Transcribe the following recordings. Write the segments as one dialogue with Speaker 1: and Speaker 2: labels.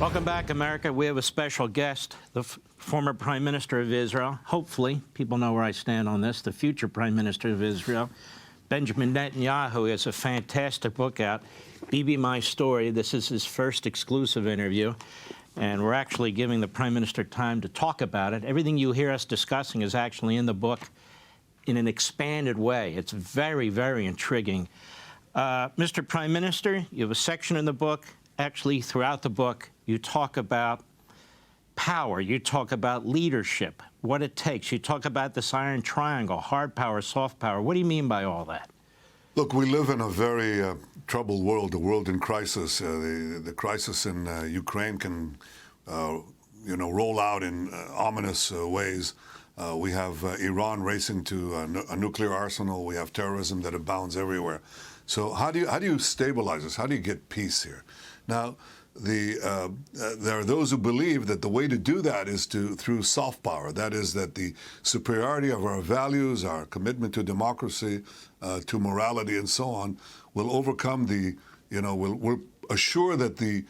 Speaker 1: Welcome back, America. We have a special guest, the former Prime Minister of Israel. Hopefully, people know where I stand on this, the future Prime Minister of Israel. Benjamin Netanyahu has a fantastic book out, Bibi My Story. This is his first exclusive interview, and we're actually giving the Prime Minister time to talk about it. Everything you hear us discussing is actually in the book in an expanded way. It's very, very intriguing. Mr. Prime Minister, you have a section in the book. Actually, throughout the book, you talk about power. You talk about leadership, what it takes. You talk about this iron triangle, hard power, soft power. What do you mean by all that?
Speaker 2: Look, we live in a very troubled world, a world in crisis. The crisis in Ukraine can, roll out in ominous ways. We have Iran racing to a nuclear arsenal. We have terrorism that abounds everywhere. So how do you stabilize this? How do you get peace here? Now, there are those who believe that the way to do that is through soft power. That is, that the superiority of our values, our commitment to democracy, to morality, and so on, will overcome will assure that the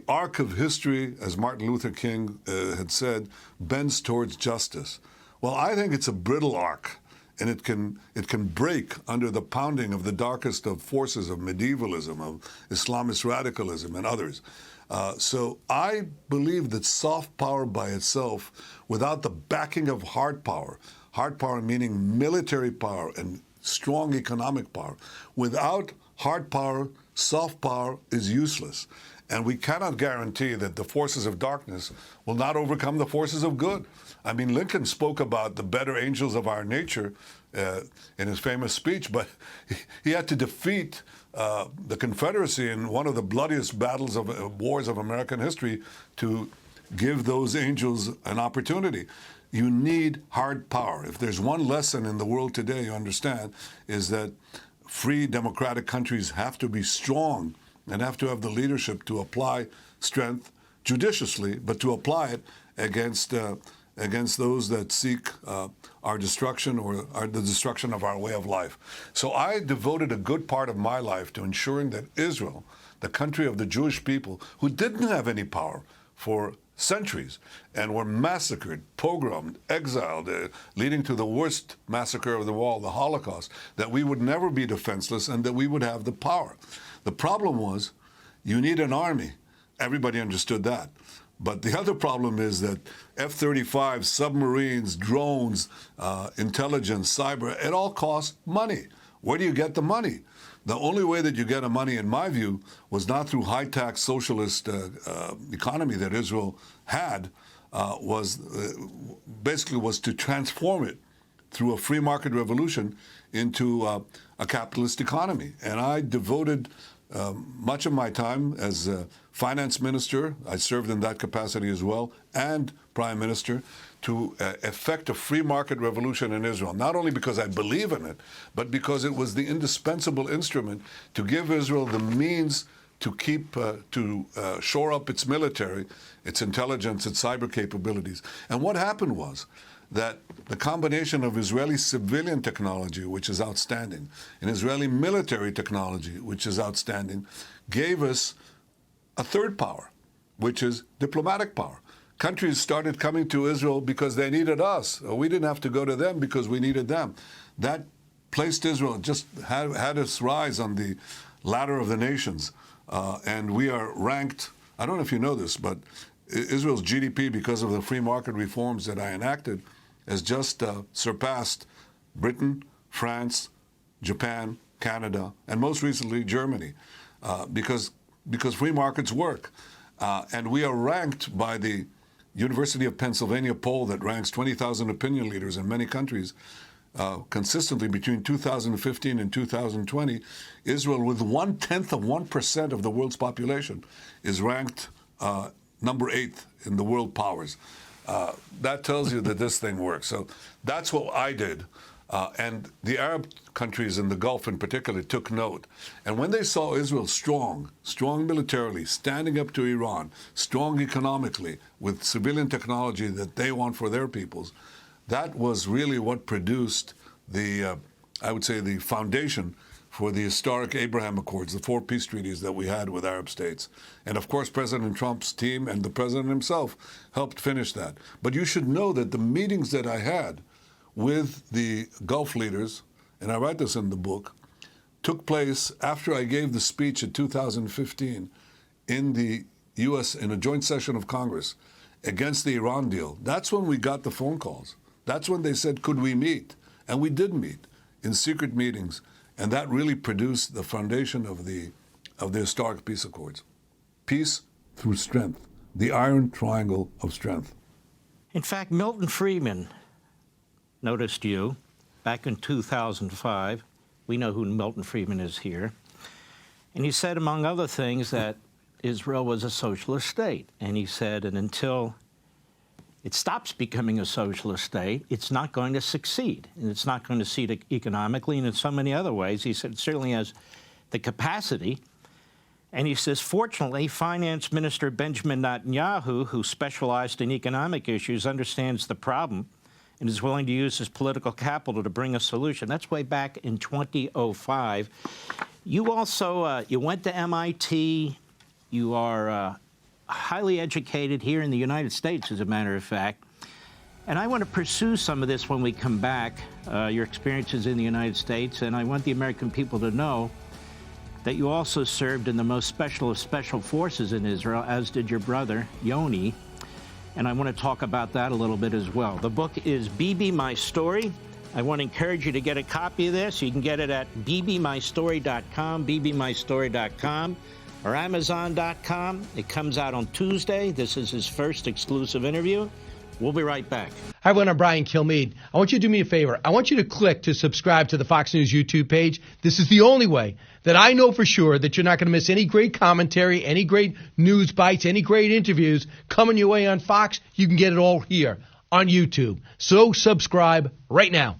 Speaker 2: arc of history, as Martin Luther King had said, bends towards justice. Well, I think it's a brittle arc. And it can break under the pounding of the darkest of forces of medievalism, of Islamist radicalism, and others. So I believe that soft power by itself, without the backing of hard power meaning military power and strong economic power, without hard power, soft power is useless. And we cannot guarantee that the forces of darkness will not overcome the forces of good. I mean, Lincoln spoke about the better angels of our nature in his famous speech, but he had to defeat the Confederacy in one of the bloodiest battles of wars of American history to give those angels an opportunity. You need hard power. If there's one lesson in the world today, you understand, is that free democratic countries have to be strong and have to have the leadership to apply strength judiciously, but to apply it against those that seek our destruction or the destruction of our way of life. So I devoted a good part of my life to ensuring that Israel, the country of the Jewish people, who didn't have any power for centuries and were massacred, pogromed, exiled, leading to the worst massacre of them all, the Holocaust, that we would never be defenseless and that we would have the power. The problem was, you need an army. Everybody understood that. But the other problem is that F-35, submarines, drones, intelligence, cyber, it all costs money. Where do you get the money? The only way that you get the money, in my view, was not through high-tax socialist economy that Israel had, was to transform it through a free market revolution into a capitalist economy. And I devoted much of my time as a finance minister, I served in that capacity as well, and prime minister, to effect a free market revolution in Israel, not only because I believe in it, but because it was the indispensable instrument to give Israel the means to shore up its military, its intelligence, its cyber capabilities. And what happened was that the combination of Israeli civilian technology, which is outstanding, and Israeli military technology, which is outstanding, gave us a third power, which is diplomatic power. Countries started coming to Israel because they needed us. We didn't have to go to them because we needed them. That placed Israel, just had us rise on the ladder of the nations. And we are ranked, I don't know if you know this, but Israel's GDP, because of the free market reforms that I enacted, has just surpassed Britain, France, Japan, Canada, and most recently Germany, because free markets work. And we are ranked by the University of Pennsylvania poll that ranks 20,000 opinion leaders in many countries consistently between 2015 and 2020. Israel, with 0.1% of the world's population, is ranked number 8 in the world powers. That tells you that this thing works. So that's what I did. And the Arab countries in the Gulf in particular took note. And when they saw Israel strong militarily, standing up to Iran, strong economically, with civilian technology that they want for their peoples, that was really what produced the, I would say, the foundation for the historic Abraham Accords, the 4 peace treaties that we had with Arab states. And of course, President Trump's team and the president himself helped finish that. But you should know that the meetings that I had with the Gulf leaders, and I write this in the book, took place after I gave the speech in 2015 in the U.S. in a joint session of Congress against the Iran deal. That's when we got the phone calls. That's when they said, could we meet? And we did meet in secret meetings. And that really produced the foundation of the historic peace accords. Peace through strength, the iron triangle of strength.
Speaker 1: In fact, Milton Friedman noticed you back in 2005. We know who Milton Friedman is here. And he said, among other things, that Israel was a socialist state. And he said, and until it stops becoming a socialist state, it's not going to succeed. And it's not going to succeed economically and in so many other ways. He said it certainly has the capacity. And he says, fortunately, Finance Minister Benjamin Netanyahu, who specialized in economic issues, understands the problem and is willing to use his political capital to bring a solution. That's way back in 2005. You also, you went to MIT. You are highly educated here in the United States, as a matter of fact. And I want to pursue some of this when we come back, your experiences in the United States. And I want the American people to know that you also served in the most special of special forces in Israel, as did your brother, Yoni. And I want to talk about that a little bit as well. The book is BB My Story. I want to encourage you to get a copy of this. You can get it at bbmystory.com, bbmystory.com. or Amazon.com. It comes out on Tuesday. This is his first exclusive interview. We'll be right back.
Speaker 3: Hi, everyone. I'm Brian Kilmeade. I want you to do me a favor. I want you to click to subscribe to the Fox News YouTube page. This is the only way that I know for sure that you're not going to miss any great commentary, any great news bites, any great interviews coming your way on Fox. You can get it all here on YouTube. So subscribe right now.